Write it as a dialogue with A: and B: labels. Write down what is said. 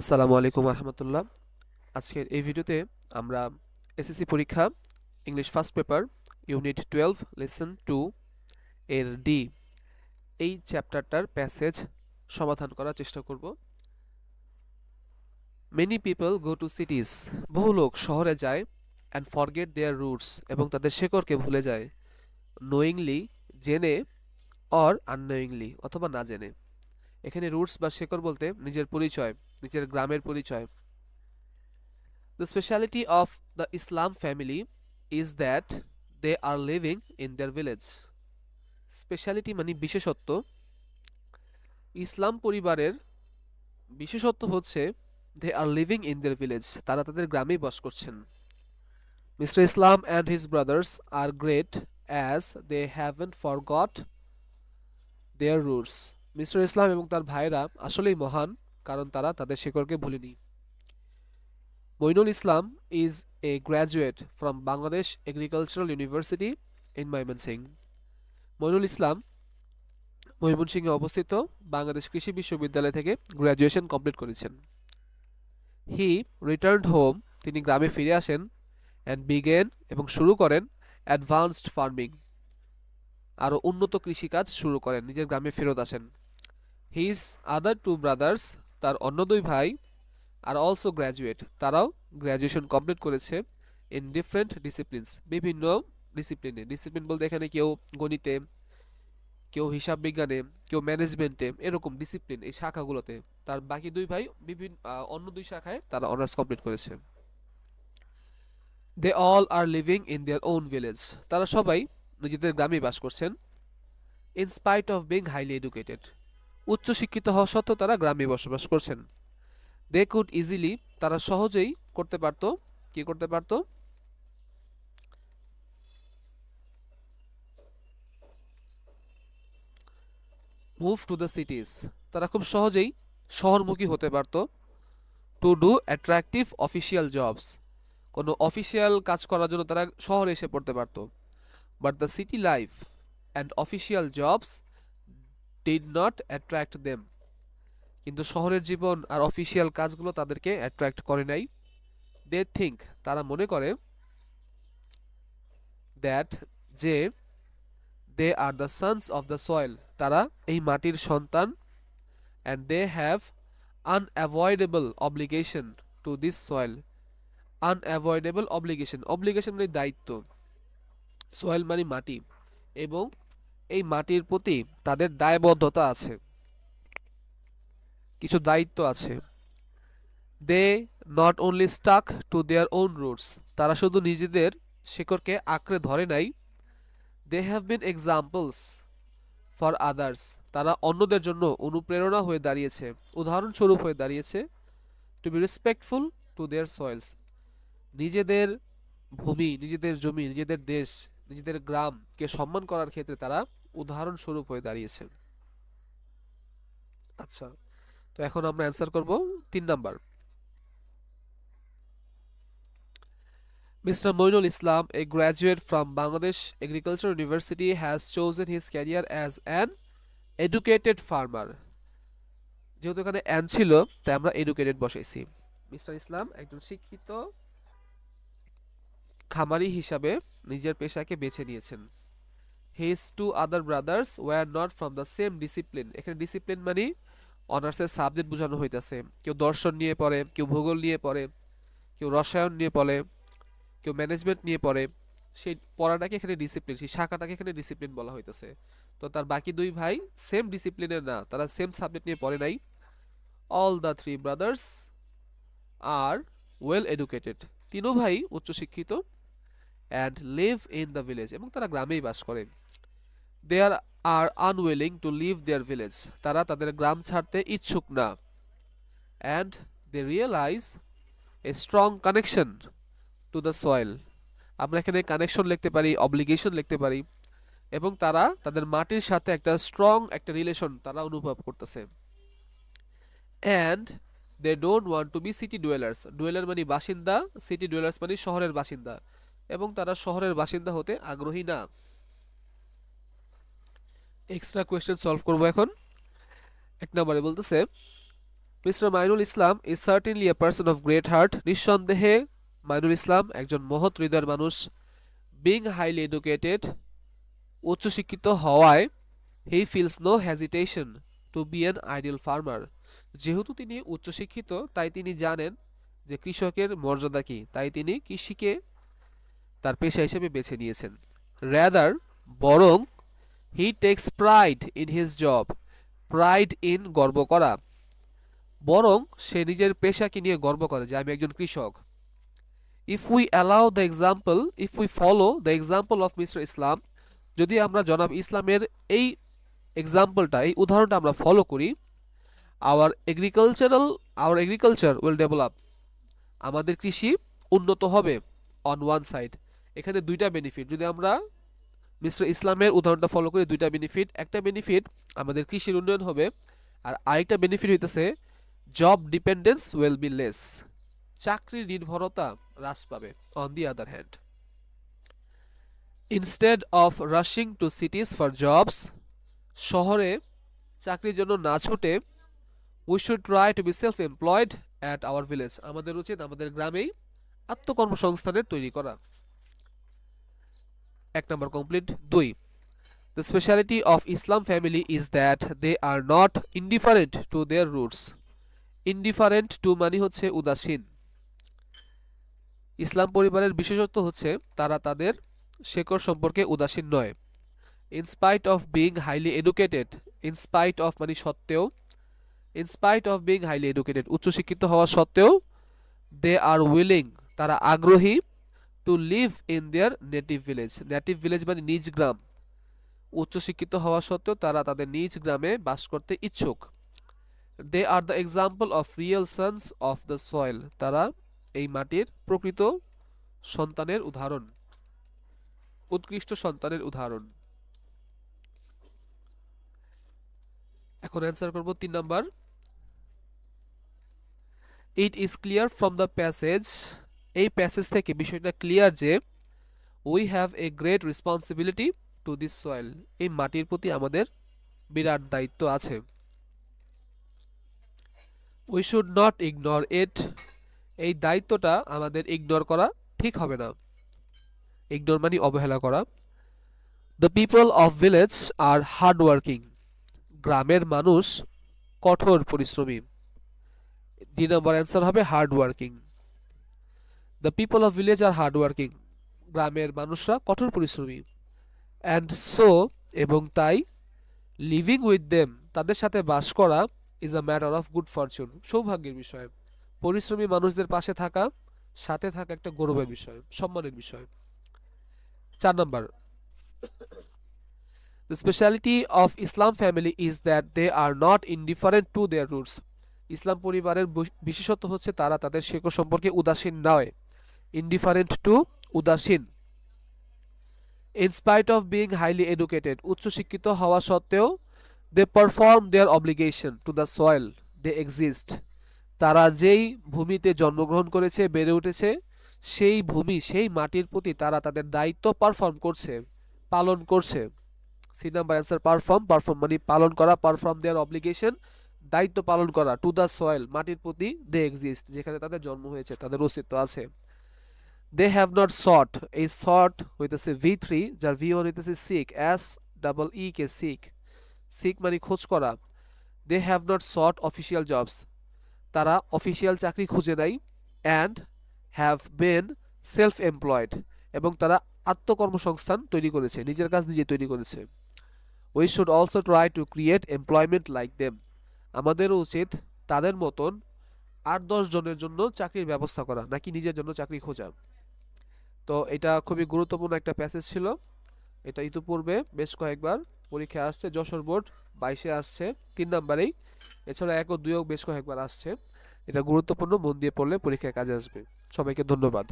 A: আসসালামু আলাইকুম রহমতুল্লাহ। আজকের এই ভিডিওতে আমরা এসএসসি পরীক্ষা English first paper unit 12 lesson 2 এর ডি এই চ্যাপ্টারটার প্যাসেজ সমাধান করার চেষ্টা করব। মেনি পিপল গো টু সিটিজ, বহু লোক শহরে যায়, অ্যান্ড ফরগেট দেয়ার রুটস, এবং তাদের শেকড়কে ভুলে যায়, নোয়িংলি, জেনে, অর আননোয়িংলি, অথবা না জেনে। এখানে রুটস বা শেকড় বলতে নিজের পরিচয়, নিজের গ্রামের পরিচয়। The speciality of the Islam family is that they are living in their village. Speciality মানে বিশেষত্ব। ইসলাম পরিবারের বিশেষত্ব হচ্ছে they are living in their village, তারা তাদের গ্রামেই বাস করছেন। Mister Islam and his brothers are great as they haven't forgot their roots. Mister Islam এবং তার ভাইরা আসলেই মহান, কারণ তারা তাদের শেকড়কে ভুলেনি। Moinul Islam is a graduate from Bangladesh Agricultural University in Mymensingh. Moinul Islam ময়মনসিংহে অবস্থিত বাংলাদেশ কৃষি বিশ্ববিদ্যালয় থেকে গ্র্যাজুয়েশন কমপ্লিট করেছেন। হি রিটার্নড হোম, তিনি গ্রামে ফিরে আসেন, অ্যান্ড বিগেন, এবং শুরু করেন, অ্যাডভান্সড ফার্মিং, আরও উন্নত কৃষিকাজ শুরু করেন, নিজের গ্রামে ফেরত আসেন। হিজ আদার টু ব্রাদার্স, তার অন্য দুই ভাই, আর অলসো গ্র্যাজুয়েট, তারাও গ্র্যাজুয়েশন কমপ্লিট করেছে, ইন ডিফারেন্ট ডিসিপ্লিনস, বিভিন্ন ডিসিপ্লিনে। ডিসিপ্লিন বলতে এখানে কেউ গণিতে, কেউ হিসাব বিজ্ঞানে, কেউ ম্যানেজমেন্টে, এরকম ডিসিপ্লিন এই শাখাগুলোতে। তার বাকি দুই ভাই বিভিন্ন অন্য দুই শাখায় তারা অনার্স কমপ্লিট করেছে। They all are living in their own village, তারা সবাই নিজেদের গ্রামে বাস করছেন। In spite of being highly educated, উচ্চ শিক্ষিত হওয়া সত্ত্বেও তারা গ্রামে বসবাস করছেন। দে কুড ইজিলি, তারা সহজেই করতে পারতো, কি করতে পারতো, মুভ টু দ্য সিটিজ, তারা খুব সহজেই শহরমুখী হতে পারতো। To do attractive official jobs, কোনো অফিসিয়াল কাজ করার জন্য তারা শহরে এসে পড়তে পারতো। But the city life and official jobs did not attract them, কিন্তু শহরের জীবন আর অফিসিয়াল কাজগুলো তাদেরকে অ্যাট্রাক্ট করে নাই। দে থিঙ্ক, তারা মনে করে, দ্যাট, যে, they are the sons of the soil, তারা এই মাটির সন্তান, and they have unavoidable obligation to this soil. Unavoidable obligation, obligation মানে দায়িত্ব, সয়েল মানে মাটি, এবং এই মাটির প্রতি তাদের দায়বদ্ধতা আছে, কিছু দায়িত্ব আছে। They not only stuck to their own roots, তারা শুধু নিজেদের শেকড়কে আঁকড়ে ধরে নাই। They have been examples for others, তারা অন্যদের জন্য অনুপ্রেরণা হয়ে দাঁড়িয়েছে, উদাহরণস্বরূপ হয়ে দাঁড়িয়েছে। To be respectful to their soils, নিজেদের ভূমি, নিজেদের জমি, নিজেদের দেশ, নিজেদের গ্রামকে সম্মান করার ক্ষেত্রে তারা উদাহরণস্বরূপ হয়ে দাঁড়িয়েছে। আচ্ছা, তো এখন আমরা অ্যান্সার করব 3 number. Mr. Moinul Islam, a graduate from Bangladesh Agricultural University, has chosen his career as an educated farmer. যেহেতু এখানে অ্যান ছিল, তাই আমরা এডুকেটেড বসাইছি। মিস্টার ইসলাম একজন শিক্ষিত খামারি হিসাবে নিজের পেশাকে বেছে নিয়েছেন। His to other brothers were not from the same discipline, এখানে ডিসিপ্লিন মানে অনার্সের সাবজেক্ট বোঝানো হইতেছে। কেউ দর্শন নিয়ে পড়ে, কেউ ভূগোল নিয়ে পড়ে, কেউ রসায়ন নিয়ে পড়ে, কেউ ম্যানেজমেন্ট নিয়ে পড়ে। সেই পড়াটাকে এখানে ডিসিপ্লিন, সেই শাখাটাকে এখানে ডিসিপ্লিন বলা হইতেছে। তো তার বাকি দুই ভাই সেম ডিসিপ্লিনের না, তারা সেম সাবজেক্ট নিয়ে পড়ে নাই। All the three brothers are well educated, তিনও ভাই উচ্চশিক্ষিত। And live in the village, এবং তারা গ্রামেই বাস করে। They are unwilling to leave their village, তারা তাদের গ্রাম ছাড়তে ইচ্ছুক না। And they realise a strong connection to the soil, আমরা এখানে কানেকশন লিখতে পারি, অব্লিগেশন লিখতে পারি, এবং তারা তাদের মাটির সাথে একটা স্ট্রং একটা রিলেশন তারা অনুভব করতেছে। And they don't want to be city dwellers, dweller মানে বাসিন্দা, সিটি ডুয়েলার্স মানে শহরের বাসিন্দা, এবং তারা শহরের বাসিন্দা হতে আগ্রহী না। এক্সট্রা কোয়েশ্চেন সলভ করব এখন। 1 নম্বরে বলতেছে, mister Mainul Islam is certainly a person of great heart. নিঃসন্দেহে মাইনুল ইসলাম একজন মহৎ হৃদয়ের মানুষ। বিং হাইলি এডুকেটেড, উচ্চশিক্ষিত হওয়ায় he feels no hesitation to be an ideal farmer. যেহেতু তিনি উচ্চশিক্ষিত তাই তিনি জানেন যে কৃষকের মর্যাদা কী, তাই তিনি কৃষিকে তার পেশা হিসেবে বেছে নিয়েছেন। র্যাদার, বরং he takes pride in his job. Pride in, গর্ব করা, বরং সে নিজের পেশাকে নিয়ে গর্ব করে যে আমি একজন কৃষক। If we allow the example, if we follow the example of Mister Islam, যদি আমরা জনাব ইসলামের এই এক্সাম্পলটা, এই উদাহরণটা আমরা ফলো করি, আওয়ার এগ্রিকালচার উইল ডেভেলপ, আমাদের কৃষি উন্নত হবে। অন ওয়ান সাইড, এখানে দুইটা বেনিফিট, যদি আমরা মিস্টার ইসলামের উদাহরণটা ফলো করি দুইটা বেনিফিট। একটা বেনিফিট আমাদের কৃষির উন্নয়ন হবে, আর আরেকটা বেনিফিট হইতেছে job dependence will be less, চাকরির নির্ভরতা হ্রাস পাবে। On the other hand, instead of rushing to cities for jobs, শহরে চাকরির জন্য না ছুটে we should try to be self employed at our village, আমাদের উচিত আমাদের গ্রামেই আত্মকর্মসংস্থানের তৈরি করা। এক নম্বর complete. 2. The speciality of Islam family is that they are not indifferent to their roots. Indifferent to মানে হচ্ছে উদাসীন। ইসলাম পরিবারের বিশেষত্ব হচ্ছে তারা তাদের শেকড় সম্পর্কে উদাসীন নয়। In spite of being highly educated, in spite of মানে সত্ত্বেও, in spite of being highly educated উচ্চশিক্ষিত হওয়া সত্ত্বেও, they are willing তারা আগ্রহী, to live in their native village, native village মানে নিজ গ্রাম, উচ্চশিক্ষিত হওয়া সত্ত্বেও তারা তাদের নিজ গ্রামে বাস করতে ইচ্ছুক। They are the example of real sons of the soil, তারা এই মাটির প্রকৃত সন্তানের উদাহরণ, উৎকৃষ্ট সন্তানের উদাহরণ। এখন অ্যান্সার করব 3 number. It is clear from the passage, এই প্যাসেজ থেকে বিষয়টা ক্লিয়ার যে we have a great responsibility to this soil, এই মাটির প্রতি আমাদের বিরাট দায়িত্ব আছে। We should not ignore it, এই দায়িত্বটা আমাদের ইগনোর করা ঠিক হবে না। ইগনোর মানে অবহেলা করা। The people of village are hard working, গ্রামের মানুষ কঠোর পরিশ্রমী। ডি নাম্বার অ্যান্সার হবে hard working. The people of village are hard working, গ্রামের মানুষরা কঠোর পরিশ্রমী। And so, এবং তাই, লিভিং উইথ দেম, তাদের সাথে বাস করা, is a matter of good Fortune, সৌভাগ্যের বিষয়। পরিশ্রমী মানুষদের পাশে থাকা, সাথে থাকা একটা গৌরবের বিষয়, সম্মানের বিষয়। 4 number. The speciality of Islam family is that they are not indifferent to their roots. ইসলাম পরিবারের বিশেষত্ব হচ্ছে তারা তাদের শেকড় সম্পর্কে উদাসীন নয়। ইনডিফারেন্ট টু, উদাসীন। In spite of being highly educated, উচ্চশিক্ষিত হওয়া সত্ত্বেও, they perform their obligation to the soil they exist, তারা যেই ভূমিতে জন্মগ্রহণ করেছে, বেড়ে উঠেছে, সেই ভূমি, সেই মাটির প্রতি তারা তাদের দায়িত্ব পারফর্ম করছে, পালন করছে। C number answer perform. Perform মানে পালন করা, পারফর্ম দেয়ার অব্লিগেশন, দায়িত্ব পালন করা, টু দ্য সয়েল মাটির প্রতি, দে এক্সিস্ট যেখানে তাদের জন্ম হয়েছে, তাদের অস্তিত্ব আছে। দে হ্যাভ নট সট, এই সট হইতেছে V3, যার V1 হইতেছে সিক, SEE কে সিক, সিক মানে খোঁজ করা। They have not sought official jobs, তারা অফিসিয়াল চাকরি খুঁজে নাই। And have been self employed, এবং তারা আত্মকর্মসংস্থান তৈরি করেছে, নিজের কাজ নিজে তৈরি করেছে। We should also try to create employment like them, আমাদেরও উচিত তাদের মতন 8-10 জনের জন্য চাকরির ব্যবস্থা করা, নাকি নিজের জন্য চাকরি খোঁজা। তো এটা খুবই গুরুত্বপূর্ণ একটা প্যাসেজ ছিল। এটা ইতিপূর্বে বেশ কয়েকবার পরীক্ষায় আসছে, যশোর বোর্ড 22-এ আসছে 3 নাম্বারেই, এছাড়া 1 ও 2 বেশ কয়েকবার আসছে। এটা গুরুত্বপূর্ণ, মন দিয়ে পড়লে পরীক্ষায় কাজে আসবে। সবাইকে ধন্যবাদ।